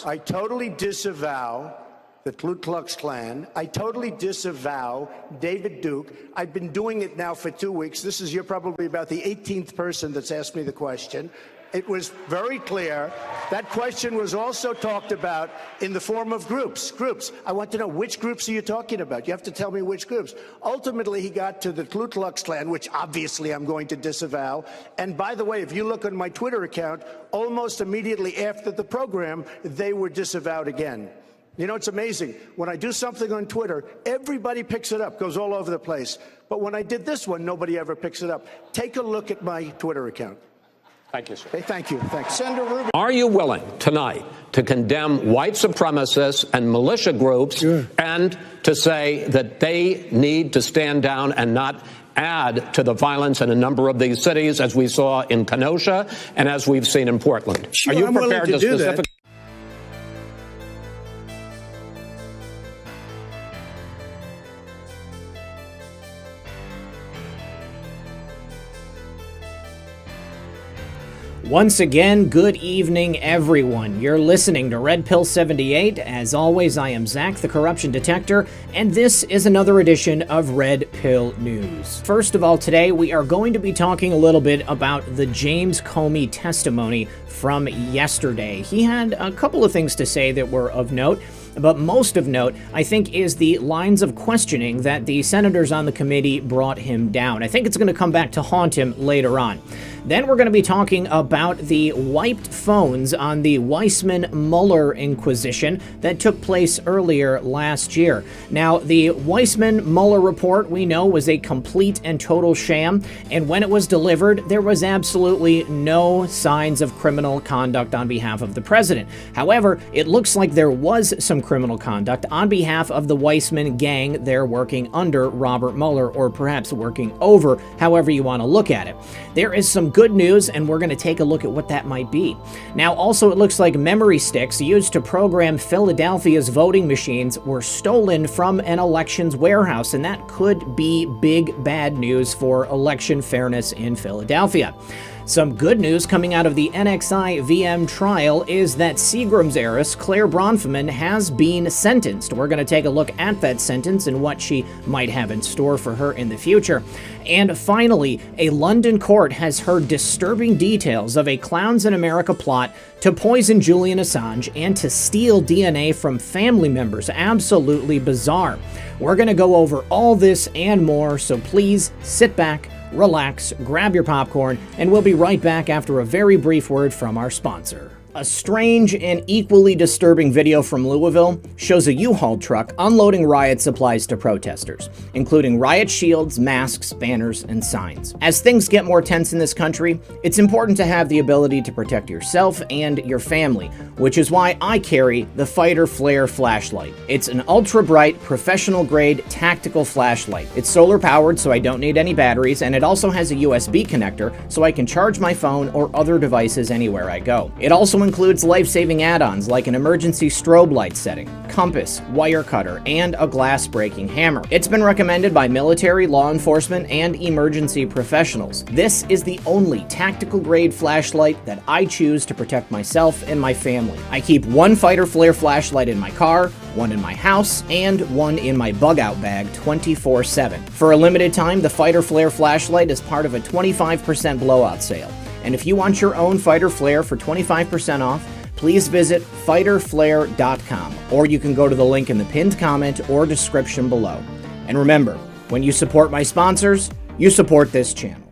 I totally disavow the Ku Klux Klan. I totally disavow David Duke. I've been doing it now for 2 weeks. You're probably about the 18th person that's asked me the question. It was very clear. That question was also talked about in the form of groups. I want to know, which groups are you talking about? You have to tell me which groups. Ultimately, he got to the Ku Klux Klan, which obviously I'm going to disavow. And by the way, if you look on my Twitter account, almost immediately after the program, they were disavowed again. You know, it's amazing. When I do something on Twitter, everybody picks it up, goes all over the place. But when I did this one, nobody ever picks it up. Take a look at my Twitter account. Thank you, sir. Okay, thank you. Thanks. Senator Rubin. Are you willing tonight to condemn white supremacists and militia groups and to say that they need to stand down and not add to the violence in a number of these cities, as we saw in Kenosha and as we've seen in Portland? Sure, Are you I'm willing prepared to do specifically? that. Once again, good evening, everyone. You're listening to Red Pill 78. As always, I am Zak, the corruption detector, and this is another edition of Red Pill News. First of all, today we are going to be talking a little bit about the James Comey testimony from yesterday. He had a couple of things to say that were of note. But most of note, I think, is the lines of questioning that the senators on the committee brought him down. I think it's going to come back to haunt him later on. Then we're going to be talking about the wiped phones on the Weissman-Mueller inquisition that took place earlier last year. Now, the Weissman-Mueller report, we know, was a complete and total sham, and when it was delivered, there was absolutely no signs of criminal conduct on behalf of the president. However, it looks like there was some criminal conduct on behalf of the Weissman gang there working under Robert Mueller, or perhaps working over, however you want to look at it. There is some good news, and we're going to take a look at what that might be. Now, also, it looks like memory sticks used to program Philadelphia's voting machines were stolen from an elections warehouse, and that could be big bad news for election fairness in Philadelphia. Some good news coming out of the NXIVM trial is that Seagram's heiress, Clare Bronfman, has been sentenced. We're going to take a look at that sentence and what she might have in store for her in the future. And finally, a London court has heard disturbing details of a Clowns in America plot to poison Julian Assange and to steal DNA from family members. Absolutely bizarre. We're going to go over all this and more, so please sit back, relax, grab your popcorn, and we'll be right back after a very brief word from our sponsor. A strange and equally disturbing video from Louisville shows a U-Haul truck unloading riot supplies to protesters, including riot shields, masks, banners, and signs. As things get more tense in this country, it's important to have the ability to protect yourself and your family, which is why I carry the Fighter Flare flashlight. It's an ultra-bright, professional-grade tactical flashlight. It's solar-powered, so I don't need any batteries, and it also has a USB connector, so I can charge my phone or other devices anywhere I go. It also includes life-saving add-ons like an emergency strobe light setting, compass, wire cutter, and a glass-breaking hammer. It's been recommended by military, law enforcement, and emergency professionals. This is the only tactical-grade flashlight that I choose to protect myself and my family. I keep one Fighter Flare flashlight in my car, one in my house, and one in my bug-out bag 24/7. For a limited time, the Fighter Flare flashlight is part of a 25% blowout sale. And if you want your own Fighter Flare for 25% off, please visit fighterflare.com, or you can go to the link in the pinned comment or description below. And remember, when you support my sponsors, you support this channel.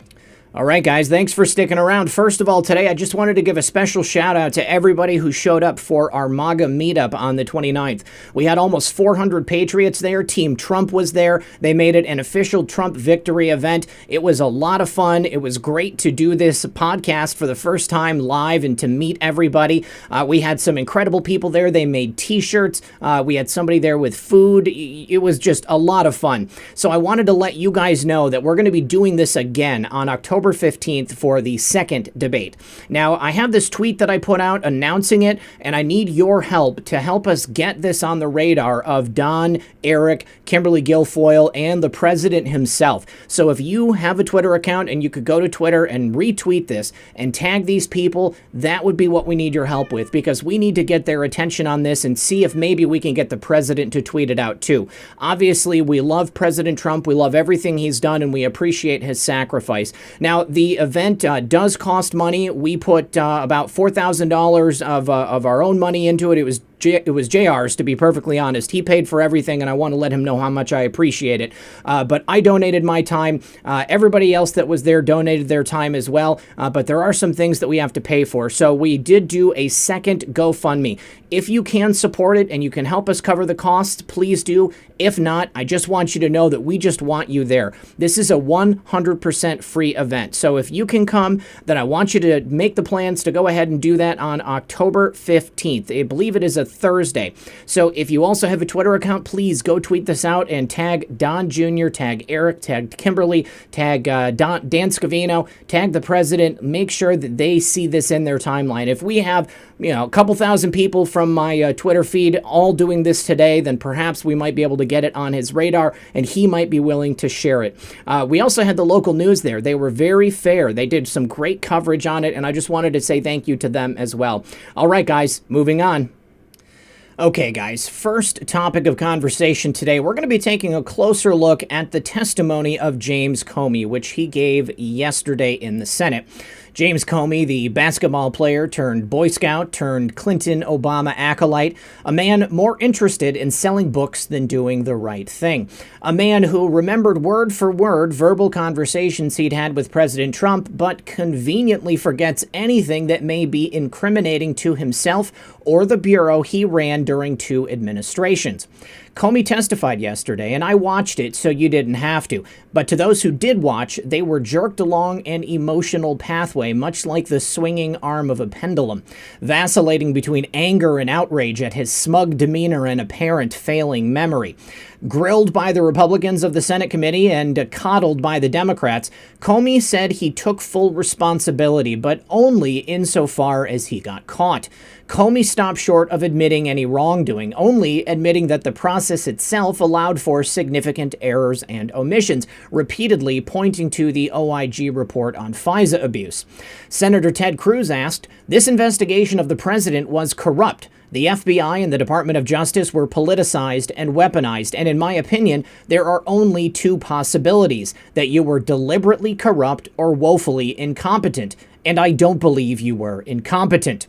All right, guys, thanks for sticking around. First of all, today, I just wanted to give a special shout out to everybody who showed up for our MAGA meetup on the 29th. We had almost 400 patriots there. Team Trump was there. They made it an official Trump victory event. It was a lot of fun. It was great to do this podcast for the first time live and to meet everybody. We had some incredible people there. They made t-shirts. We had somebody there with food. It was just a lot of fun. So I wanted to let you guys know that we're going to be doing this again on October October 15th for the second debate. Now, I have this tweet that I put out announcing it, and I need your help to help us get this on the radar of Don, Eric, Kimberly Guilfoyle, and the president himself. So if you have a Twitter account and you could go to Twitter and retweet this and tag these people, that would be what we need your help with, because we need to get their attention on this and see if maybe we can get the president to tweet it out too. Obviously, we love President Trump. We love everything he's done, and we appreciate his sacrifice. Now, the event does cost money. We put about $4,000 of our own money into it. It was JR's, to be perfectly honest. He paid for everything, and I want to let him know how much I appreciate it. But I donated my time. Everybody else that was there donated their time as well. But there are some things that we have to pay for. So we did do a second GoFundMe. If you can support it and you can help us cover the costs, please do. If not, I just want you to know that we just want you there. This is a 100% free event. So if you can come, then I want you to make the plans to go ahead and do that on October 15th. I believe it is a Thursday. So if you also have a Twitter account, please go tweet this out and tag Don Jr., tag Eric, tag Kimberly, tag Dan Scavino, tag the president. Make sure that they see this in their timeline. If we have, a couple thousand people from my Twitter feed all doing this today, then perhaps we might be able to get it on his radar, and he might be willing to share it. We also had the local news there. They were very fair. They did some great coverage on it, and I just wanted to say thank you to them as well. All right, guys, moving on. Okay, guys, first topic of conversation today, we're going to be taking a closer look at the testimony of James Comey, which he gave yesterday in the Senate. James Comey, the basketball player turned Boy Scout turned Clinton Obama acolyte, a man more interested in selling books than doing the right thing. A man who remembered word for word verbal conversations he'd had with President Trump, but conveniently forgets anything that may be incriminating to himself or the bureau he ran during 2 administrations. Comey testified yesterday, and I watched it so you didn't have to. But to those who did watch, they were jerked along an emotional pathway, much like the swinging arm of a pendulum, vacillating between anger and outrage at his smug demeanor and apparent failing memory. Grilled by the Republicans of the Senate committee and coddled by the Democrats, Comey said he took full responsibility, but only insofar as he got caught. Comey stopped short of admitting any wrongdoing, only admitting that the process itself allowed for significant errors and omissions, repeatedly pointing to the OIG report on FISA abuse. Senator Ted Cruz asked, "This investigation of the president was corrupt. The FBI and the Department of Justice were politicized and weaponized, and in my opinion, there are only 2 possibilities, that you were deliberately corrupt or woefully incompetent. And I don't believe you were incompetent."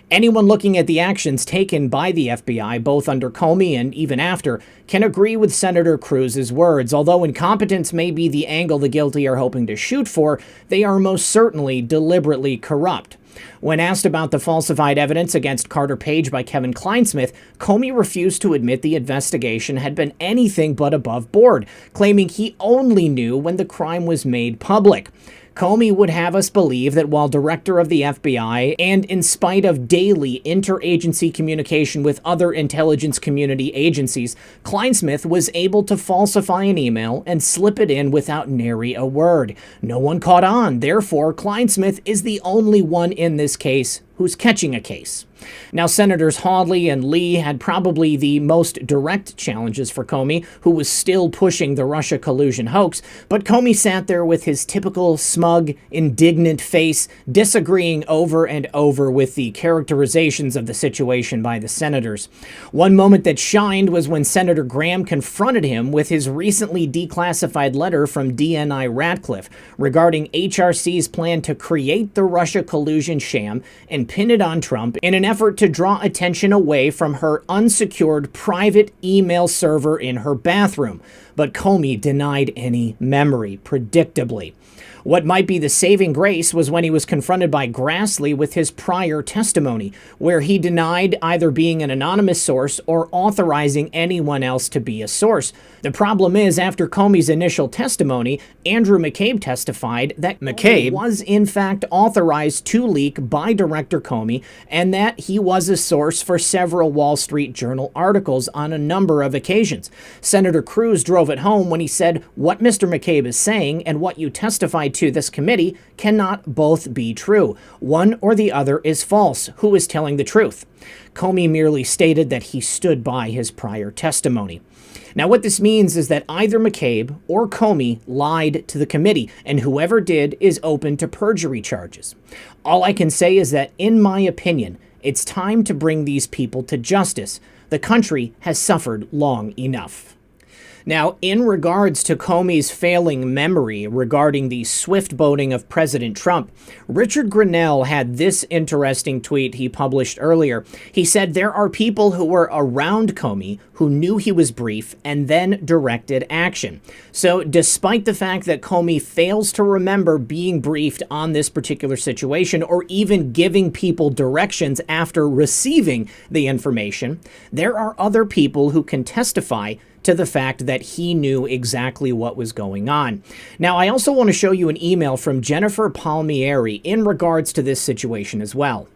Anyone looking at the actions taken by the FBI, both under Comey and even after, can agree with Senator Cruz's words. Although incompetence may be the angle the guilty are hoping to shoot for, they are most certainly deliberately corrupt. When asked about the falsified evidence against Carter Page by Kevin Clinesmith, Comey refused to admit the investigation had been anything but above board, claiming he only knew when the crime was made public. Comey would have us believe that while director of the FBI, and in spite of daily interagency communication with other intelligence community agencies, Clinesmith was able to falsify an email and slip it in without nary a word. No one caught on. Therefore, Clinesmith is the only one in this case who's catching a case. Now, Senators Hawley and Lee had probably the most direct challenges for Comey, who was still pushing the Russia collusion hoax, but Comey sat there with his typical smug, indignant face, disagreeing over and over with the characterizations of the situation by the senators. One moment that shined was when Senator Graham confronted him with his recently declassified letter from DNI Ratcliffe regarding HRC's plan to create the Russia collusion sham and pin it on Trump in an effort to draw attention away from her unsecured private email server in her bathroom. But Comey denied any memory, predictably. What might be the saving grace was when he was confronted by Grassley with his prior testimony, where he denied either being an anonymous source or authorizing anyone else to be a source. The problem is, after Comey's initial testimony, Andrew McCabe testified that McCabe was in fact authorized to leak by Director Dr. Comey, and that he was a source for several Wall Street Journal articles on a number of occasions. Senator Cruz drove it home when he said, "What Mr. McCabe is saying and what you testified to this committee cannot both be true. One or the other is false. Who is telling the truth?" Comey merely stated that he stood by his prior testimony. Now, what this means is that either McCabe or Comey lied to the committee, and whoever did is open to perjury charges. All I can say is that, in my opinion, it's time to bring these people to justice. The country has suffered long enough. Now, in regards to Comey's failing memory regarding the swift boating of President Trump, Richard Grenell had this interesting tweet he published earlier. He said there are people who were around Comey who knew he was brief and then directed action. So despite the fact that Comey fails to remember being briefed on this particular situation or even giving people directions after receiving the information, there are other people who can testify to the fact that he knew exactly what was going on. Now, I also want to show you an email from Jennifer Palmieri in regards to this situation as well.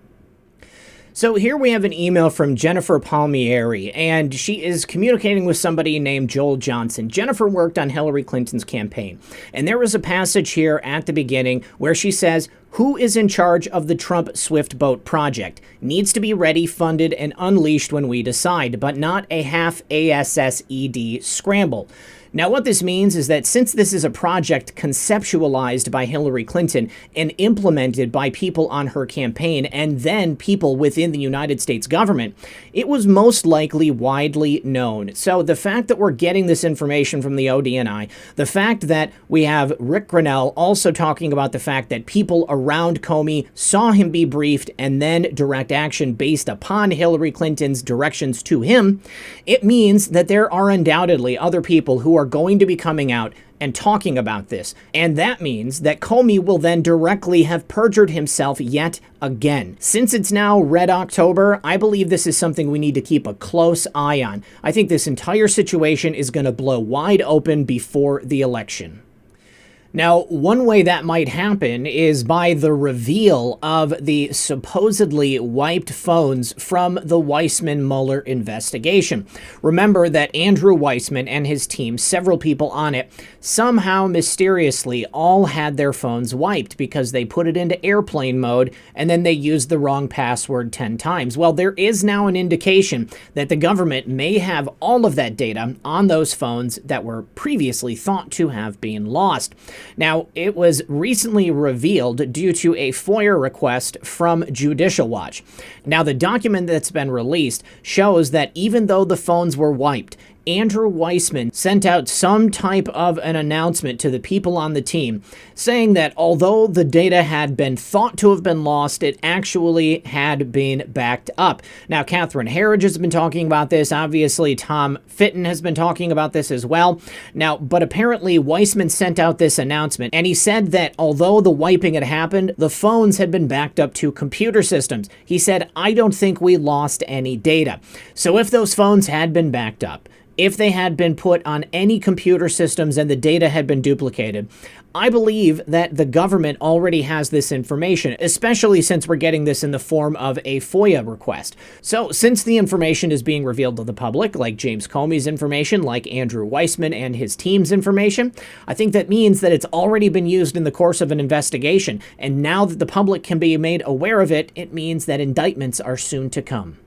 So here we have an email from Jennifer Palmieri, and she is communicating with somebody named Joel Johnson. Jennifer worked on Hillary Clinton's campaign, and there was a passage here at the beginning where she says, "Who is in charge of the Trump Swift Boat project? Needs to be ready, funded, and unleashed when we decide, but not a half ASSED scramble." Now, what this means is that since this is a project conceptualized by Hillary Clinton and implemented by people on her campaign and then people within the United States government, it was most likely widely known. So the fact that we're getting this information from the ODNI, the fact that we have Rick Grenell also talking about the fact that people around Comey saw him be briefed and then direct action based upon Hillary Clinton's directions to him, it means that there are undoubtedly other people who are going to be coming out and talking about this. And that means that Comey will then directly have perjured himself yet again. Since it's now Red October, I believe this is something we need to keep a close eye on. I think this entire situation is going to blow wide open before the election. Now, one way that might happen is by the reveal of the supposedly wiped phones from the Weissman-Mueller investigation. Remember that Andrew Weissman and his team, several people on it, somehow mysteriously all had their phones wiped because they put it into airplane mode and then they used the wrong password 10 times. Well, there is now an indication that the government may have all of that data on those phones that were previously thought to have been lost. Now, it was recently revealed due to a FOIA request from Judicial Watch. Now, the document that's been released shows that even though the phones were wiped, Andrew Weissman sent out some type of an announcement to the people on the team saying that although the data had been thought to have been lost, it actually had been backed up. Now, Catherine Herridge has been talking about this. Obviously, Tom Fitton has been talking about this as well. Now, but apparently Weissman sent out this announcement and he said that although the wiping had happened, the phones had been backed up to computer systems. He said, "I don't think we lost any data." So if those phones had been backed up, if they had been put on any computer systems and the data had been duplicated, I believe that the government already has this information, especially since we're getting this in the form of a FOIA request. So since the information is being revealed to the public, like James Comey's information, like Andrew Weissman and his team's information, I think that means that it's already been used in the course of an investigation. And now that the public can be made aware of it, it means that indictments are soon to come.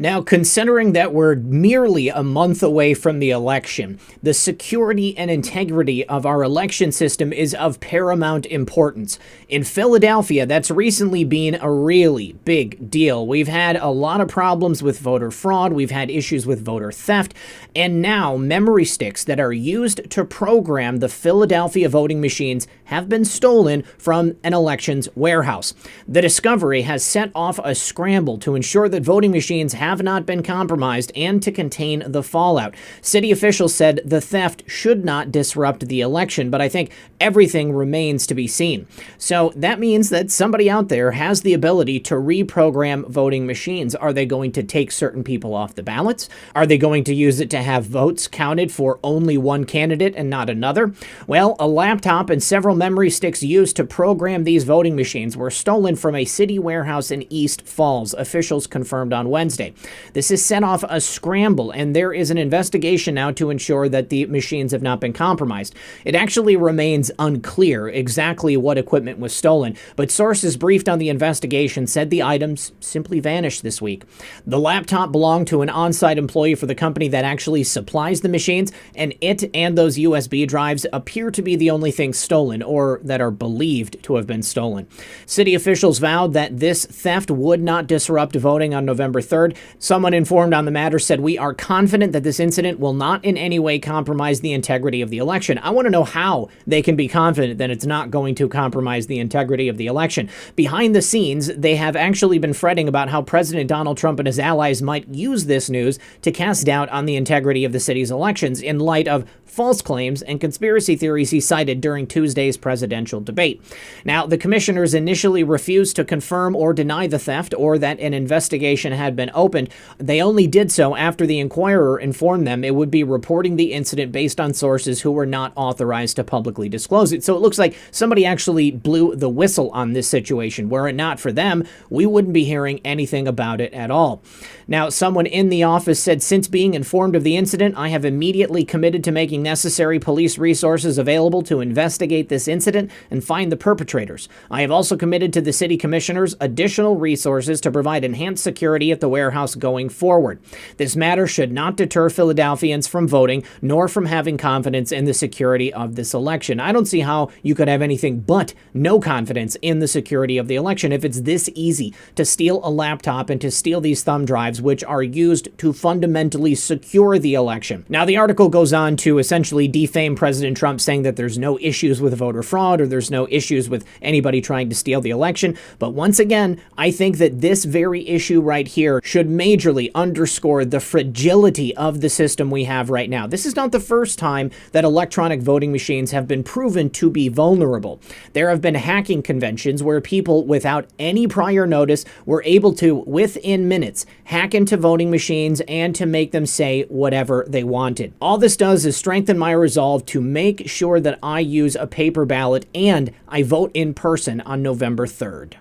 Now, considering that we're merely a month away from the election, the security and integrity of our election system is of paramount importance. In Philadelphia, that's recently been a really big deal. We've had a lot of problems with voter fraud, we've had issues with voter theft, and now memory sticks that are used to program the Philadelphia voting machines have been stolen from an elections warehouse. The discovery has set off a scramble to ensure that voting machines have have not been compromised and to contain the fallout. City officials said the theft should not disrupt the election, but I think everything remains to be seen. So that means that somebody out there has the ability to reprogram voting machines. Are they going to take certain people off the ballots? Are they going to use it to have votes counted for only one candidate and not another? Well, a laptop and several memory sticks used to program these voting machines were stolen from a city warehouse in East Falls, officials confirmed on Wednesday. This has set off a scramble, and there is an investigation now to ensure that the machines have not been compromised. It actually remains unclear exactly what equipment was stolen, but sources briefed on the investigation said the items simply vanished this week. The laptop belonged to an on-site employee for the company that actually supplies the machines, and it and those USB drives appear to be the only things stolen, or that are believed to have been stolen. City officials vowed that this theft would not disrupt voting on November 3rd. Someone informed on the matter said, "We are confident that this incident will not in any way compromise the integrity of the election." I want to know how they can be confident that it's not going to compromise the integrity of the election. Behind the scenes, they have actually been fretting about how President Donald Trump and his allies might use this news to cast doubt on the integrity of the city's elections in light of false claims and conspiracy theories he cited during Tuesday's presidential debate. Now, the commissioners initially refused to confirm or deny the theft or that an investigation had been opened. They only did so after the Inquirer informed them it would be reporting the incident based on sources who were not authorized to publicly disclose it. So it looks like somebody actually blew the whistle on this situation. Were it not for them, we wouldn't be hearing anything about it at all. Now, someone in the office said, "Since being informed of the incident, I have immediately committed to making necessary police resources available to investigate this incident and find the perpetrators. I have also committed to the city commissioners additional resources to provide enhanced security at the warehouse going forward. This matter should not deter Philadelphians from voting, nor from having confidence in the security of this election." I don't see how you could have anything but no confidence in the security of the election if it's this easy to steal a laptop and to steal these thumb drives, which are used to fundamentally secure the election. Now, the article goes on to essentially defame President Trump, saying that there's no issues with voter fraud or there's no issues with anybody trying to steal the election. But once again, I think that this very issue right here should majorly underscore the fragility of the system we have right now. This is not the first time that electronic voting machines have been proven to be vulnerable. There have been hacking conventions where people without any prior notice were able to, within minutes, hack into voting machines and to make them say whatever they wanted. All this does is strengthen my resolve to make sure that I use a paper ballot and I vote in person on November 3rd.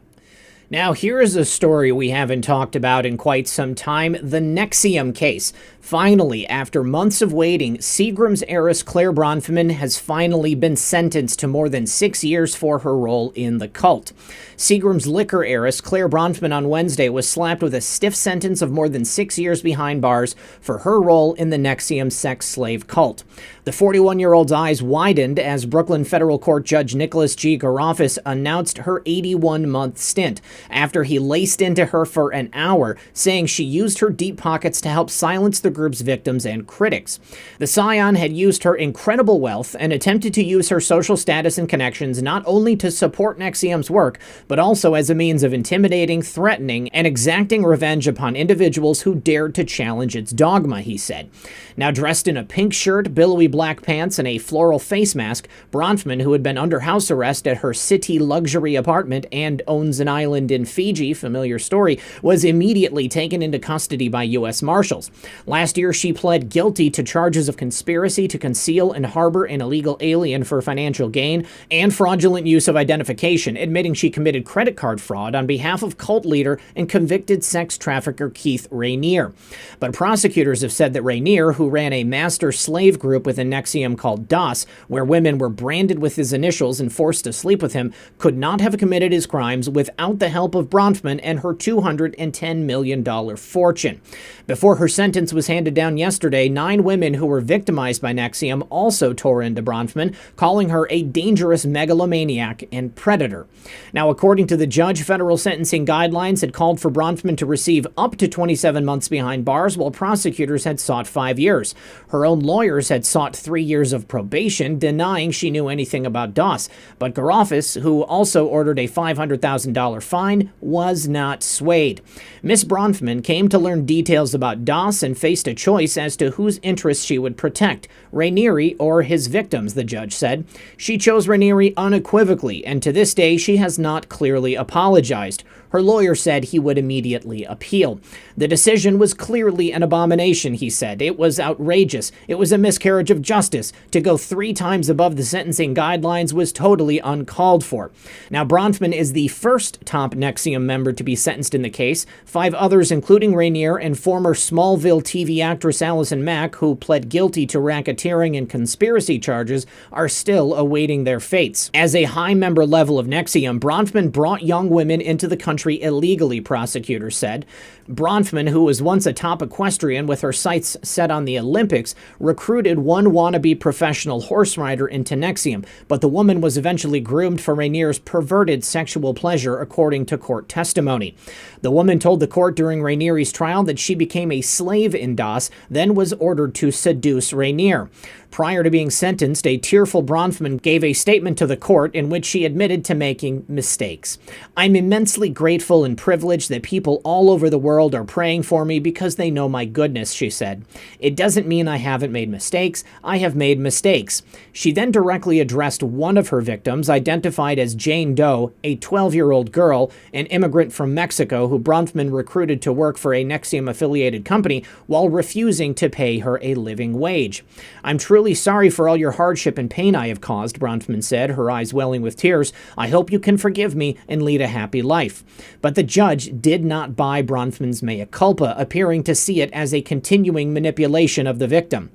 Now, here is a story we haven't talked about in quite some time, the NXIVM case. Finally, after months of waiting, Seagram's heiress Clare Bronfman has finally been sentenced to more than 6 years for her role in the cult. Seagram's liquor heiress Clare Bronfman on Wednesday was slapped with a stiff sentence of more than 6 years behind bars for her role in the NXIVM sex slave cult. The 41-year-old's eyes widened as Brooklyn Federal Court Judge Nicholas G. Garofis announced her 81-month stint after he laced into her for an hour, saying she used her deep pockets to help silence the group's victims and critics. The Scion had used her incredible wealth and attempted to use her social status and connections not only to support NXIVM's work, but also as a means of intimidating, threatening, and exacting revenge upon individuals who dared to challenge its dogma, he said. Now dressed in a pink shirt, billowy black pants, and a floral face mask, Bronfman, who had been under house arrest at her city luxury apartment and owns an island in Fiji, familiar story, was immediately taken into custody by U.S. Marshals. Last year, she pled guilty to charges of conspiracy to conceal and harbor an illegal alien for financial gain and fraudulent use of identification, admitting she committed credit card fraud on behalf of cult leader and convicted sex trafficker Keith Rainier. But prosecutors have said that Rainier, who ran a master slave group within NXIVM called DOS, where women were branded with his initials and forced to sleep with him, could not have committed his crimes without the help of Bronfman and her $210 million fortune. Before her sentence was handed down yesterday, 9 women who were victimized by NXIVM also tore into Bronfman, calling her a dangerous megalomaniac and predator. Now, according to the judge, federal sentencing guidelines had called for Bronfman to receive up to 27 months behind bars, while prosecutors had sought 5 years. Her own lawyers had sought sought 3 years of probation, denying she knew anything about DOS. But Garofis, who also ordered a $500,000 fine, was not swayed. Miss Bronfman came to learn details about DOS and faced a choice as to whose interests she would protect, Raniere or his victims, the judge said. She chose Raniere unequivocally, and to this day she has not clearly apologized. Her lawyer said he would immediately appeal. The decision was clearly an abomination, he said. It was outrageous. It was a miscarriage of justice. To go 3 times above the sentencing guidelines was totally uncalled for. Now, Bronfman is the first top NXIVM member to be sentenced in the case. 5 others, including Raniere and former Smallville TV actress Allison Mack, who pled guilty to racketeering and conspiracy charges, are still awaiting their fates. As a high member level of NXIVM, Bronfman brought young women into the country illegally, prosecutors said. Bronfman, who was once a top equestrian with her sights set on the Olympics, recruited one wannabe professional horse rider into NXIVM, but the woman was eventually groomed for Raniere's perverted sexual pleasure, according to court testimony. The woman told the court during Raniere's trial that she became a slave in DOS, then was ordered to seduce Raniere. Prior to being sentenced, a tearful Bronfman gave a statement to the court in which she admitted to making mistakes. I'm immensely grateful and privileged that people all over the world are praying for me because they know my goodness, she said. It doesn't mean I haven't made mistakes. I have made mistakes. She then directly addressed one of her victims, identified as Jane Doe, a 12-year-old girl, an immigrant from Mexico who Bronfman recruited to work for a NXIVM-affiliated company while refusing to pay her a living wage. I'm truly sorry for all your hardship and pain I have caused, Bronfman said, her eyes welling with tears. I hope you can forgive me and lead a happy life. But the judge did not buy Bronfman's mea culpa, appearing to see it as a continuing manipulation of the victim.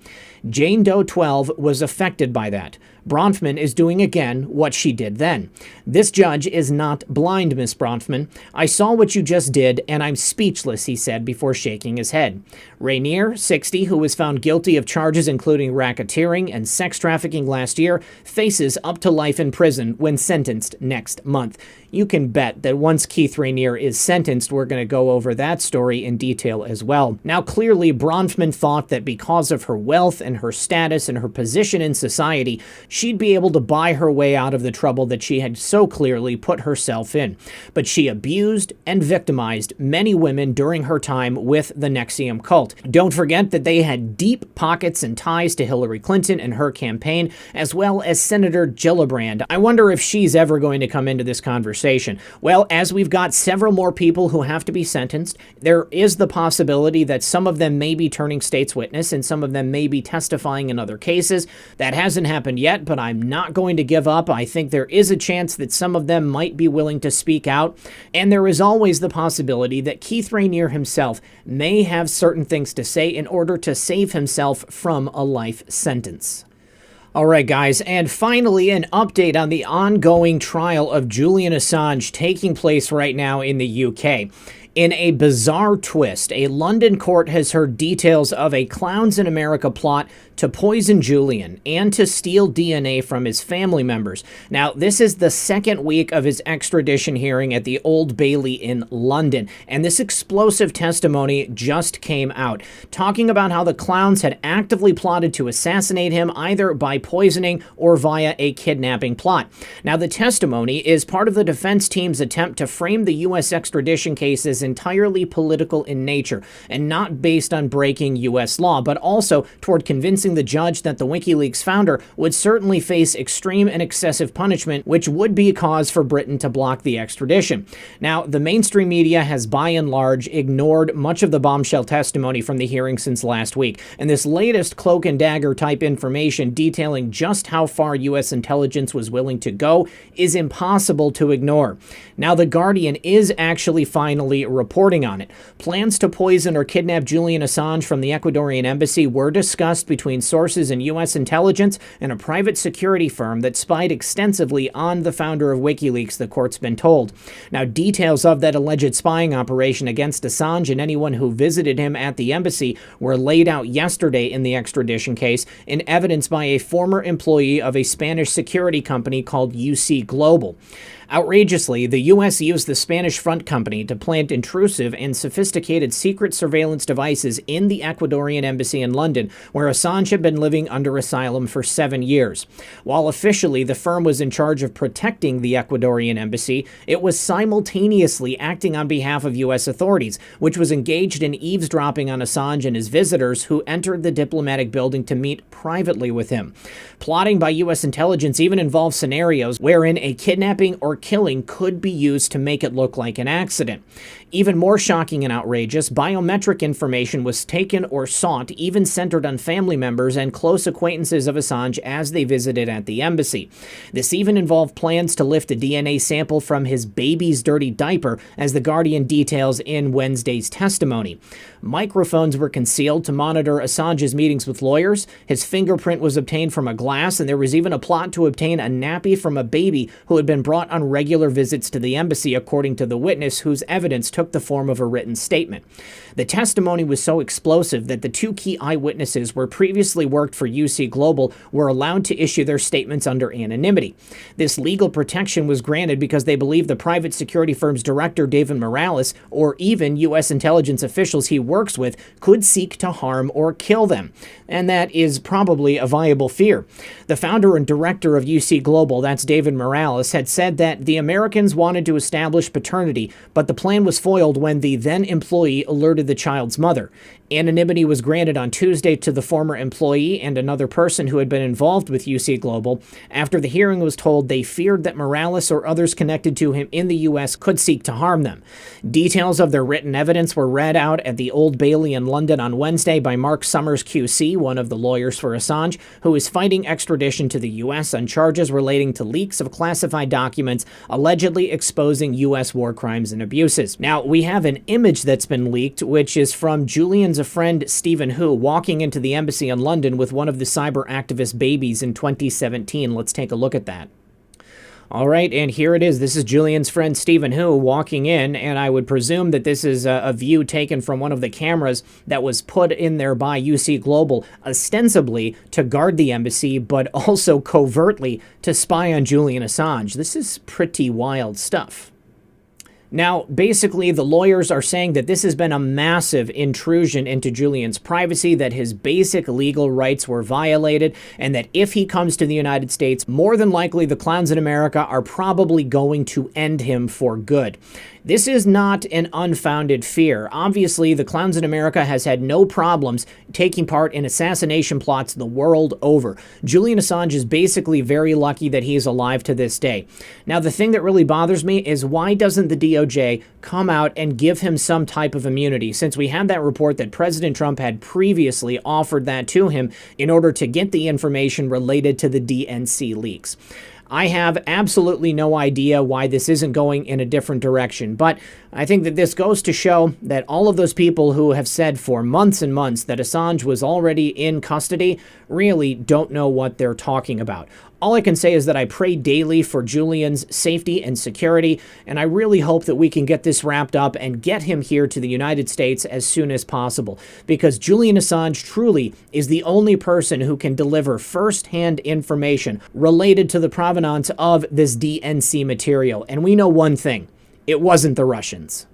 Jane Doe 12 was affected by that. Bronfman is doing again what she did then. This judge is not blind, Miss Bronfman. I saw what you just did, and I'm speechless, he said before shaking his head. Raniere, 60, who was found guilty of charges including racketeering and sex trafficking last year, faces up to life in prison when sentenced next month. You can bet that once Keith Raniere is sentenced, we're going to go over that story in detail as well. Now, clearly, Bronfman thought that because of her wealth and her status and her position in society, she'd be able to buy her way out of the trouble that she had so clearly put herself in. But she abused and victimized many women during her time with the NXIVM cult. Don't forget that they had deep pockets and ties to Hillary Clinton and her campaign, as well as Senator Gillibrand. I wonder if she's ever going to come into this conversation. Well, as we've got several more people who have to be sentenced, there is the possibility that some of them may be turning state's witness and some of them may be testifying in other cases. That hasn't happened yet, but I'm not going to give up. I think there is a chance that some of them might be willing to speak out. And there is always the possibility that Keith Raniere himself may have certain things to say in order to save himself from a life sentence. All right, guys, and finally, an update on the ongoing trial of Julian Assange taking place right now in the UK. In a bizarre twist, a London court has heard details of a Clowns in America plot to poison Julian and to steal DNA from his family members. Now, this is the second week of his extradition hearing at the Old Bailey in London, and this explosive testimony just came out, talking about how the clowns had actively plotted to assassinate him either by poisoning or via a kidnapping plot. Now, the testimony is part of the defense team's attempt to frame the U.S. extradition case as entirely political in nature and not based on breaking U.S. law, but also toward convincing the judge that the WikiLeaks founder would certainly face extreme and excessive punishment, which would be a cause for Britain to block the extradition. Now, the mainstream media has by and large ignored much of the bombshell testimony from the hearing since last week, and this latest cloak and dagger type information detailing just how far U.S. intelligence was willing to go is impossible to ignore. Now, The Guardian is actually finally reporting on it. Plans to poison or kidnap Julian Assange from the Ecuadorian embassy were discussed between sources in U.S. intelligence and a private security firm that spied extensively on the founder of WikiLeaks, the court's been told. Now, details of that alleged spying operation against Assange and anyone who visited him at the embassy were laid out yesterday in the extradition case in evidence by a former employee of a Spanish security company called UC Global. Outrageously, the U.S. used the Spanish front company to plant intrusive and sophisticated secret surveillance devices in the Ecuadorian embassy in London, where Assange had been living under asylum for 7 years. While officially the firm was in charge of protecting the Ecuadorian embassy, it was simultaneously acting on behalf of U.S. authorities, which was engaged in eavesdropping on Assange and his visitors who entered the diplomatic building to meet privately with him. Plotting by U.S. intelligence even involved scenarios wherein a kidnapping or killing could be used to make it look like an accident. Even more shocking and outrageous, biometric information was taken or sought, even centered on family members and close acquaintances of Assange as they visited at the embassy. This even involved plans to lift a DNA sample from his baby's dirty diaper, as The Guardian details in Wednesday's testimony. Microphones were concealed to monitor Assange's meetings with lawyers, his fingerprint was obtained from a glass, and there was even a plot to obtain a nappy from a baby who had been brought on regular visits to the embassy, according to the witness whose evidence took the form of a written statement. The testimony was so explosive that the two key eyewitnesses who previously worked for UC Global were allowed to issue their statements under anonymity. This legal protection was granted because they believed the private security firm's director, David Morales, or even U.S. intelligence officials he works with, could seek to harm or kill them. And that is probably a viable fear. The founder and director of UC Global, that's David Morales, had said that the Americans wanted to establish paternity, but the plan was foiled when the then employee alerted the child's mother. Anonymity was granted on Tuesday to the former employee and another person who had been involved with UC Global after the hearing was told they feared that Morales or others connected to him in the U.S. could seek to harm them. Details of their written evidence were read out at the Old Bailey in London on Wednesday by Mark Summers QC, one of the lawyers for Assange, who is fighting extradition to the U.S. on charges relating to leaks of classified documents allegedly exposing U.S. war crimes and abuses. Now, we have an image that's been leaked, which is from Julian's friend Stephen Hu walking into the embassy in London with one of the cyber activist babies in 2017. Let's take a look at that. All right, and here it is. This is Julian's friend Stephen Hu walking in, and I would presume that this is a view taken from one of the cameras that was put in there by UC Global, ostensibly to guard the embassy, but also covertly to spy on Julian Assange. This is pretty wild stuff. Now, basically, the lawyers are saying that this has been a massive intrusion into Julian's privacy, that his basic legal rights were violated, and that if he comes to the United States, more than likely the clowns in America are probably going to end him for good. This is not an unfounded fear. Obviously, the clowns in America has had no problems taking part in assassination plots the world over. Julian Assange is basically very lucky that he is alive to this day. Now, the thing that really bothers me is why doesn't the DOJ come out and give him some type of immunity, since we had that report that President Trump had previously offered that to him in order to get the information related to the DNC leaks. I have absolutely no idea why this isn't going in a different direction, but I think that this goes to show that all of those people who have said for months and months that Assange was already in custody really don't know what they're talking about. All I can say is that I pray daily for Julian's safety and security, and I really hope that we can get this wrapped up and get him here to the United States as soon as possible, because Julian Assange truly is the only person who can deliver first-hand information related to the provenance of this DNC material. And we know one thing: it wasn't the Russians.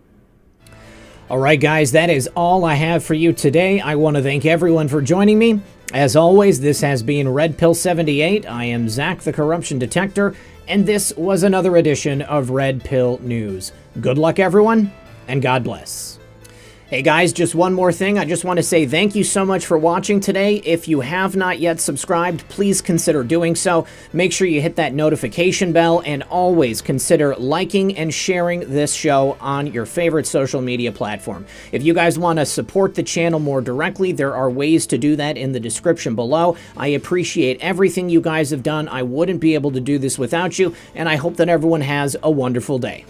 All right, guys, that is all I have for you today. I want to thank everyone for joining me. As always, this has been Red Pill 78. I am Zak the Corruption Detector, and this was another edition of Red Pill News. Good luck, everyone, and God bless. Hey guys, just one more thing. I just want to say thank you so much for watching today. If you have not yet subscribed, please consider doing so. Make sure you hit that notification bell, and always consider liking and sharing this show on your favorite social media platform. If you guys want to support the channel more directly, there are ways to do that in the description below. I appreciate everything you guys have done. I wouldn't be able to do this without you, and I hope that everyone has a wonderful day.